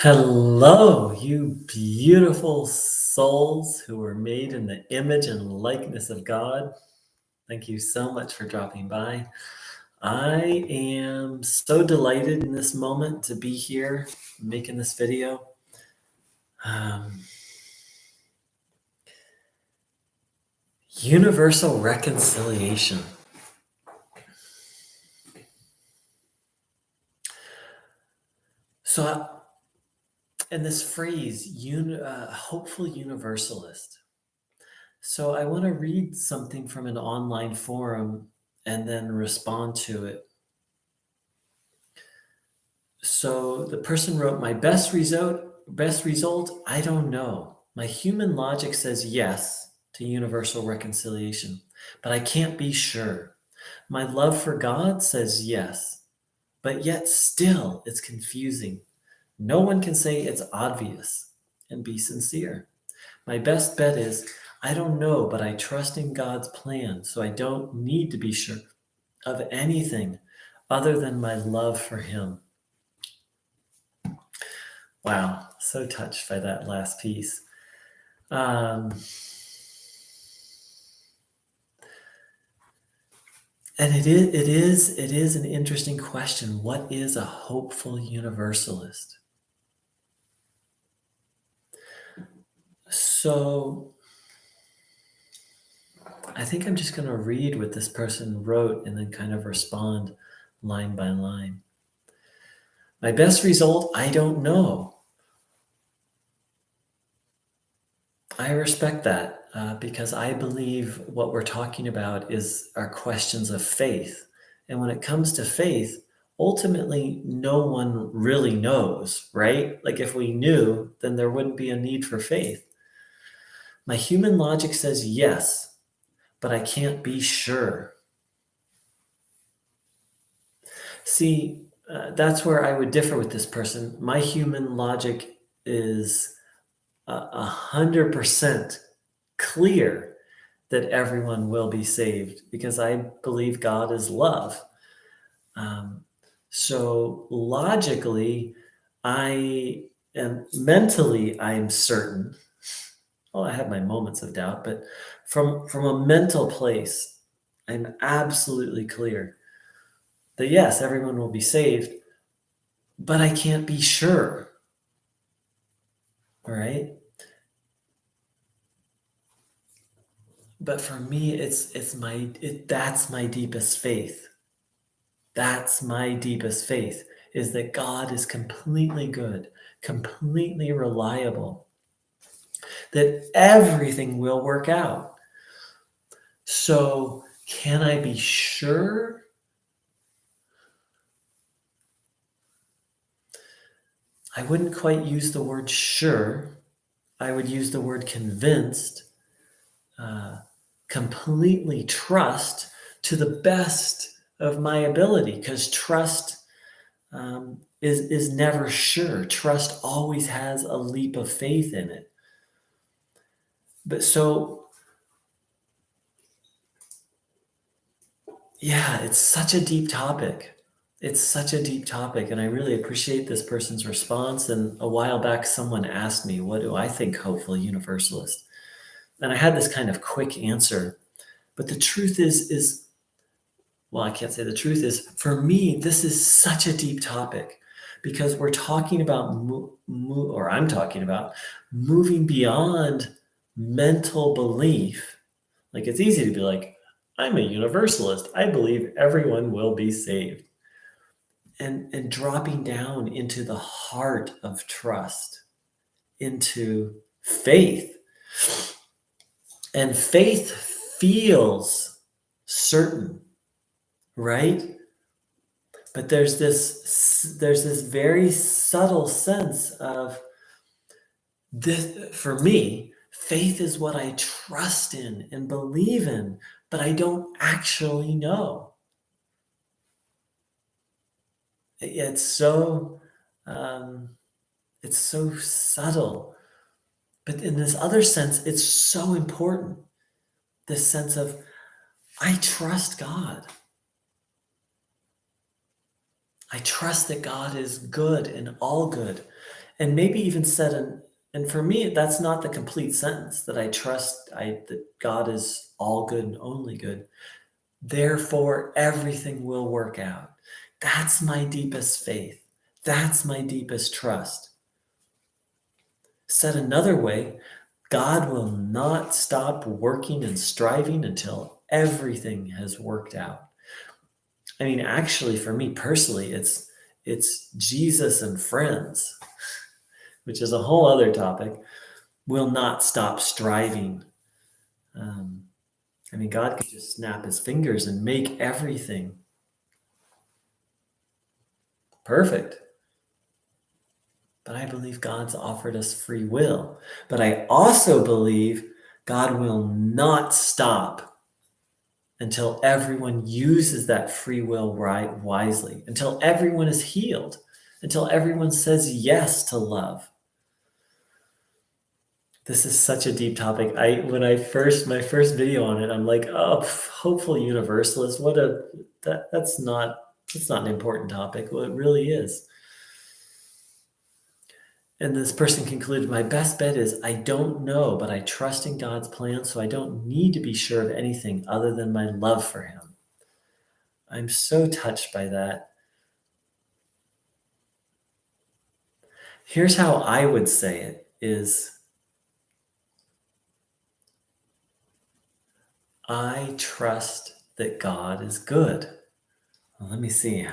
Hello, you beautiful souls who were made in the image and likeness of God. Thank you so much for dropping by. I am so delighted in this moment to be here making this video. Um, Universal reconciliation. So, in this phrase, hopeful universalist. So, I want to read something from an online forum and then respond to it. So the person wrote, my best result, I don't know. My human logic says yes to universal reconciliation, but I can't be sure. My love for God says yes, but yet still it's confusing. No one can say it's obvious and be sincere. My best bet is I don't know, but I trust in God's plan, so I don't need to be sure of anything other than my love for Him. Wow, so touched by that last piece. And it is an interesting question. What is a hopeful universalist? So I think I'm just going to read what this person wrote and then kind of respond line by line. My best result, I don't know. I respect that because I believe what we're talking about are questions of faith. And when it comes to faith, ultimately, no one really knows, right? Like if we knew, then there wouldn't be a need for faith. My human logic says yes, but I can't be sure. See, that's where I would differ with this person. My human logic is 100% clear that everyone will be saved because I believe God is love. So logically, mentally, I am certain. Well, I have my moments of doubt, but from a mental place, I'm absolutely clear that yes, everyone will be saved, but I can't be sure. All right. But for me, that's my deepest faith. That's my deepest faith, is that God is completely good, completely reliable, that everything will work out. So can I be sure? I wouldn't quite use the word sure. I would use the word convinced, completely trust to the best of my ability, because trust is never sure. Trust always has a leap of faith in it. But so, yeah, it's such a deep topic. It's such a deep topic, and I really appreciate this person's response. And a while back, someone asked me, what do I think hopeful universalist? And I had this kind of quick answer. But the truth is, well, I can't say the truth is, for me, this is such a deep topic because we're talking about, or I'm talking about moving beyond mental belief. Like it's easy to be like, I'm a universalist. I believe everyone will be saved. And dropping down into the heart of trust, into faith. And faith feels certain, right? But there's this very subtle sense of this. For me, faith is what I trust in and believe in, but I don't actually know. It's so it's so subtle, but in this other sense, it's so important. This sense of I trust God. I trust that God is good and all good, and maybe even said and for me, that's not the complete sentence that that God is all good and only good. Therefore, everything will work out. That's my deepest faith. That's my deepest trust. Said another way, God will not stop working and striving until everything has worked out. I mean, actually, for me personally, it's Jesus and friends, which is a whole other topic, will not stop striving. Um, I mean, God could just snap his fingers and make everything perfect. But I believe God's offered us free will. But I also believe God will not stop until everyone uses that free will wisely, until everyone is healed, until everyone says yes to love. This is such a deep topic. My first video on it, I'm like, oh, hopeful universalist. That's not an important topic. Well, it really is. And this person concluded, my best bet is I don't know, but I trust in God's plan, so I don't need to be sure of anything other than my love for him. I'm so touched by that. Here's how I would say it is, I trust that God is good. Well, let me see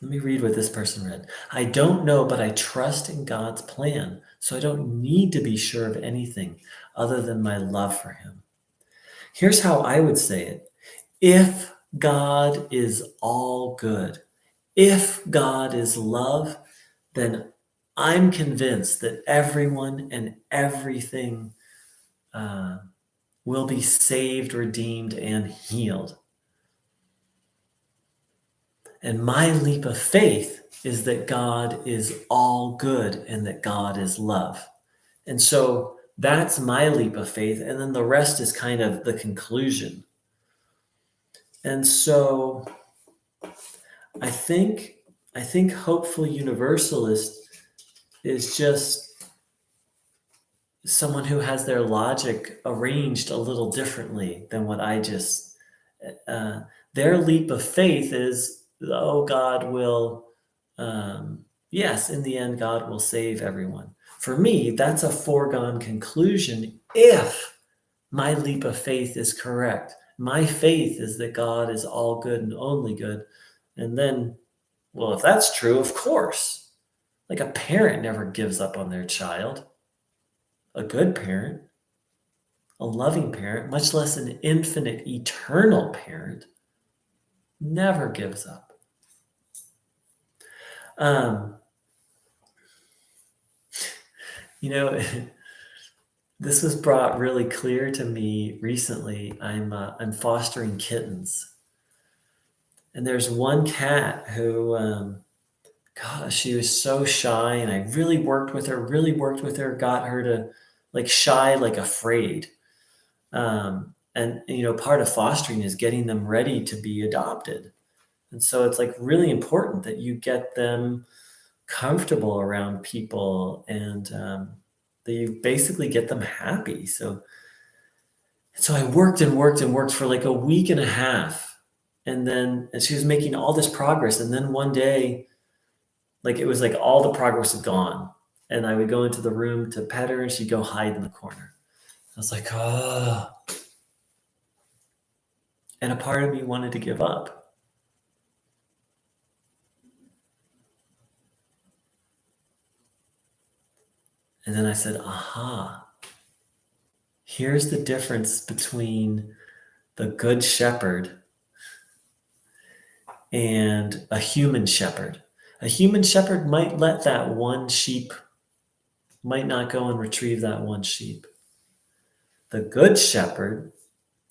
let me read what this person read. I don't know, but I trust in God's plan, so I don't need to be sure of anything other than my love for him. Here's how I would say it. If God is all good, if God is love, then I'm convinced that everyone and everything will be saved, redeemed, and healed. And my leap of faith is that God is all good and that God is love. And so that's my leap of faith. And then the rest is kind of the conclusion. And so I think Hopeful Universalist is just someone who has their logic arranged a little differently than what I just. Their leap of faith is, oh, God will, yes, in the end, God will save everyone. For me, that's a foregone conclusion if my leap of faith is correct. My faith is that God is all good and only good. And then, well, if that's true, of course, like a parent never gives up on their child. A good parent, a loving parent, much less an infinite, eternal parent, never gives up. You know, this was brought really clear to me recently. I'm fostering kittens, and there's one cat who, gosh, she was so shy, and I really worked with her, got her to like shy, like afraid. And part of fostering is getting them ready to be adopted. And so it's like really important that you get them comfortable around people and that you basically get them happy. So I worked and worked and worked for like a week and a half. And she was making all this progress. And then one day, like it was like all the progress had gone. And I would go into the room to pet her and she'd go hide in the corner. I was like, oh. And a part of me wanted to give up. And then I said, aha, here's the difference between the good shepherd and a human shepherd. A human shepherd might let that one sheep, might not go and retrieve that one sheep. The good shepherd,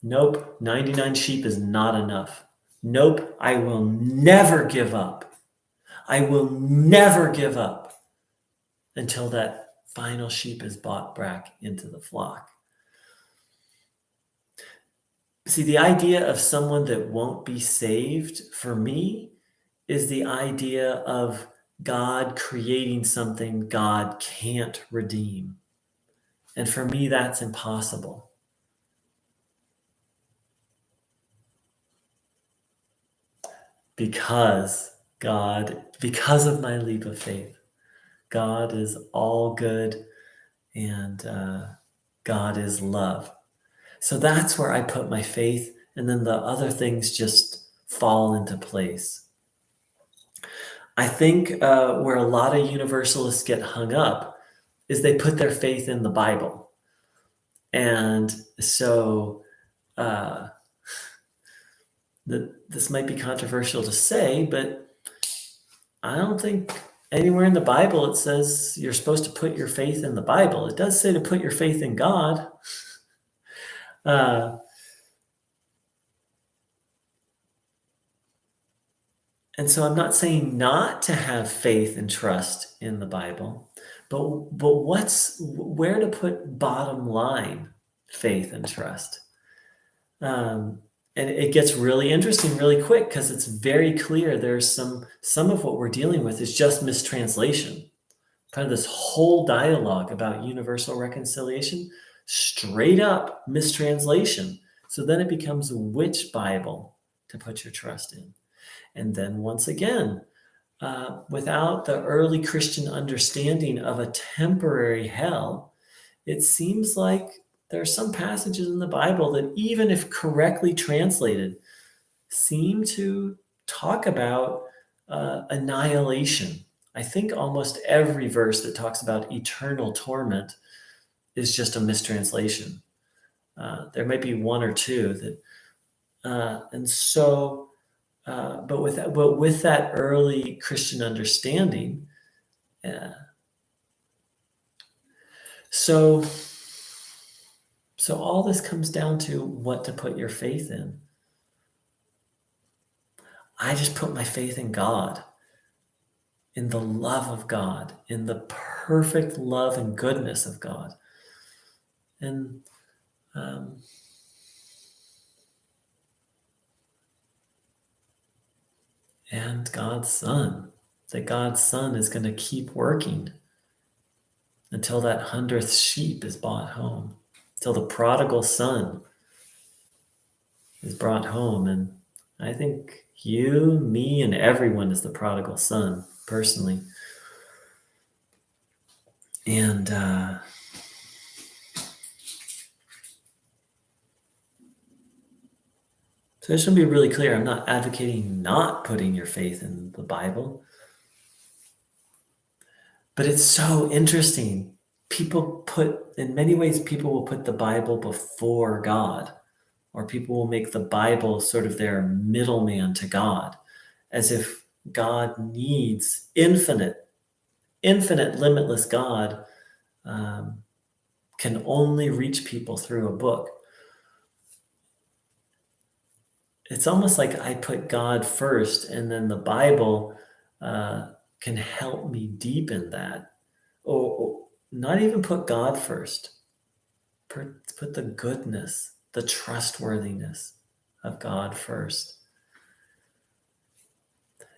nope, 99 sheep is not enough. Nope, I will never give up. I will never give up until that final sheep is brought back into the flock. See, the idea of someone that won't be saved for me is the idea of God creating something God can't redeem. And for me, that's impossible. Because of my leap of faith, God is all good, and God is love. So that's where I put my faith, and then the other things just fall into place. I think where a lot of universalists get hung up is they put their faith in the Bible. And so uh, this might be controversial to say, but I don't think anywhere in the Bible it says you're supposed to put your faith in the Bible. It does say to put your faith in God. Uh, and so I'm not saying not to have faith and trust in the Bible, but where to put bottom line faith and trust? And it gets really interesting really quick because it's very clear there's some of what we're dealing with is just mistranslation. Kind of this whole dialogue about universal reconciliation, straight up mistranslation. So then it becomes which Bible to put your trust in. And then once again, without the early Christian understanding of a temporary hell, it seems like there are some passages in the Bible that, even if correctly translated, seem to talk about annihilation. I think almost every verse that talks about eternal torment is just a mistranslation. There might be one or two that, and so, but with that early Christian understanding, so all this comes down to what to put your faith in. I just put my faith in God, in the love of God, in the perfect love and goodness of God. And God's Son, that God's Son is going to keep working until that 100th sheep is brought home, till the prodigal son is brought home. And I think you, me, and everyone is the prodigal son, personally. And so I just want to be really clear. I'm not advocating not putting your faith in the Bible. But it's so interesting. In many ways, people will put the Bible before God, or people will make the Bible sort of their middleman to God, as if God needs infinite, limitless God can only reach people through a book. It's almost like I put God first, and then the Bible can help me deepen that. Or not even put God first. Put the goodness, the trustworthiness of God first.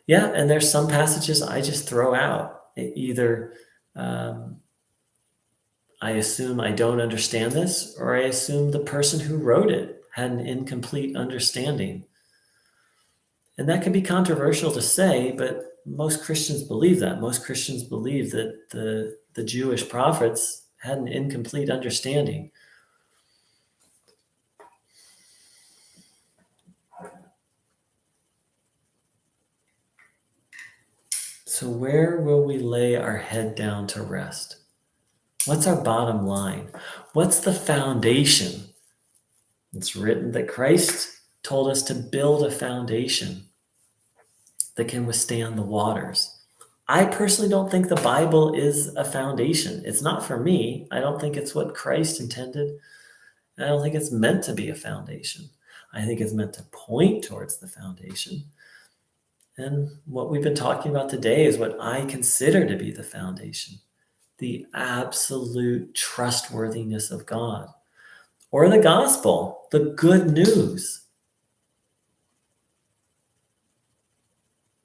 Yeah, and there's some passages I just throw out. Either I assume I don't understand this, or I assume the person who wrote it had an incomplete understanding. And that can be controversial to say, but most Christians believe that. Most Christians believe that the Jewish prophets had an incomplete understanding. So where will we lay our head down to rest? What's our bottom line? What's the foundation? It's written that Christ told us to build a foundation that can withstand the waters. I personally don't think the Bible is a foundation. It's not for me. I don't think it's what Christ intended. I don't think it's meant to be a foundation. I think it's meant to point towards the foundation. And what we've been talking about today is what I consider to be the foundation, the absolute trustworthiness of God, or the gospel, the good news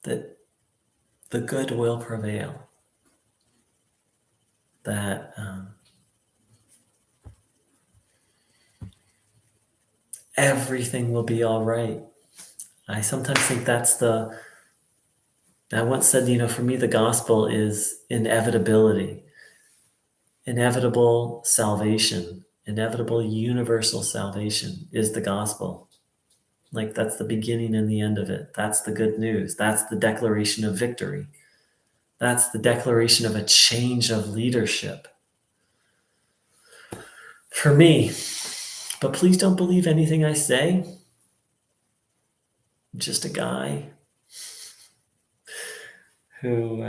that the good will prevail, that everything will be all right. I sometimes think I once said, for me, the gospel is inevitability, inevitable salvation, inevitable universal salvation is the gospel. Like, that's the beginning and the end of it. That's the good news. That's the declaration of victory. That's the declaration of a change of leadership for me. But please don't believe anything I say. I'm just a guy who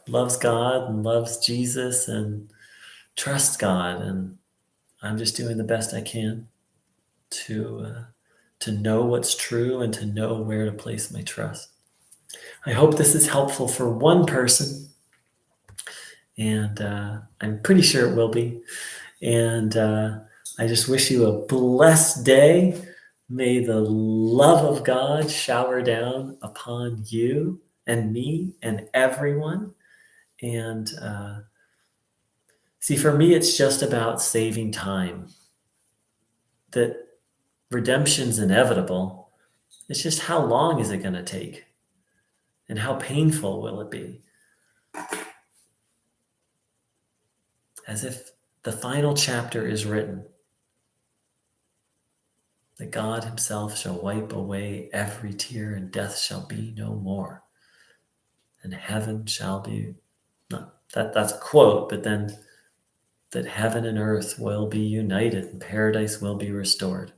loves God and loves Jesus and trusts God. And I'm just doing the best I can to know what's true and to know where to place my trust. I hope this is helpful for one person, and I'm pretty sure it will be. And I just wish you a blessed day. May the love of God shower down upon you and me and everyone. And see, for me, it's just about saving time. That redemption's inevitable. It's just how long is it going to take? And how painful will it be? As if the final chapter is written, that God himself shall wipe away every tear, and death shall be no more. And heaven shall be, not that's a quote, but then that heaven and earth will be united and paradise will be restored.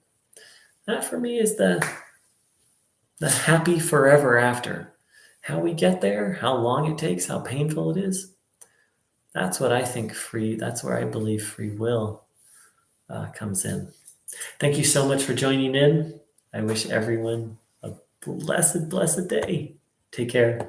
That for me is the happy forever after. How we get there, how long it takes, how painful it is. That's what I think that's where I believe free will comes in. Thank you so much for joining in. I wish everyone a blessed, blessed day. Take care.